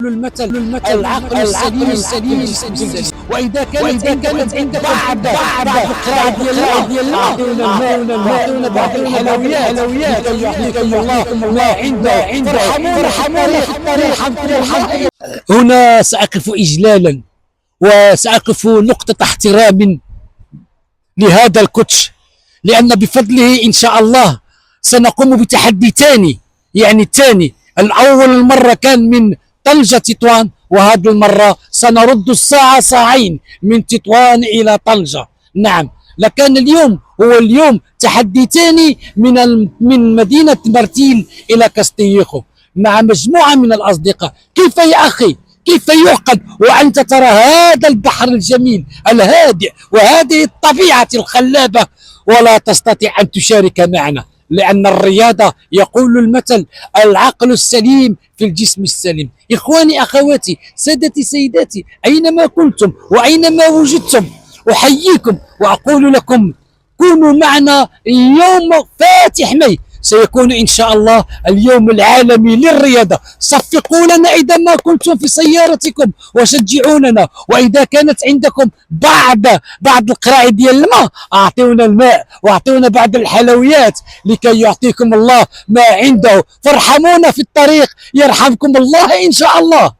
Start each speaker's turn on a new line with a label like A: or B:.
A: المثل العقل السليم واذا كانت عندك بعض القراء ديال اعطونا بعض الحلويات لكي يعطيكم الله ما عنده ارحمونا. هنا سأقف إجلالا وسأقف نقطة احترام لهذا الكوتش، لأن بفضله إن شاء الله سنقوم بتحدي ثاني، يعني الثاني. الأول المرة كان من طنجة تطوان، وهذه المرة سنرد الساعة ساعين من تطوان إلى طنجة. نعم، لكن اليوم هو اليوم تحدي ثاني من مدينة مرتيل إلى كاستييخو مع مجموعة من الأصدقاء. كيف يا أخي، كيف يعقل وأنت ترى هذا البحر الجميل الهادئ وهذه الطبيعة الخلابة ولا تستطيع أن تشارك معنا؟ لأن الرياضة يقول المثل العقل السليم في الجسم السليم. إخواني أخواتي سادتي سيداتي، أينما كنتم وأينما وجدتم أحييكم وأقول لكم كونوا معنا يوم فاتح ماي، سيكون إن شاء الله اليوم العالمي للرياضة. صفقوا لنا إذا ما كنتم في سيارتكم وشجعوننا، وإذا كانت عندكم بعض القراع ديال الماء أعطونا الماء وأعطونا بعض الحلويات لكي يعطيكم الله ما عنده. فارحمونا في الطريق يرحمكم الله إن شاء الله.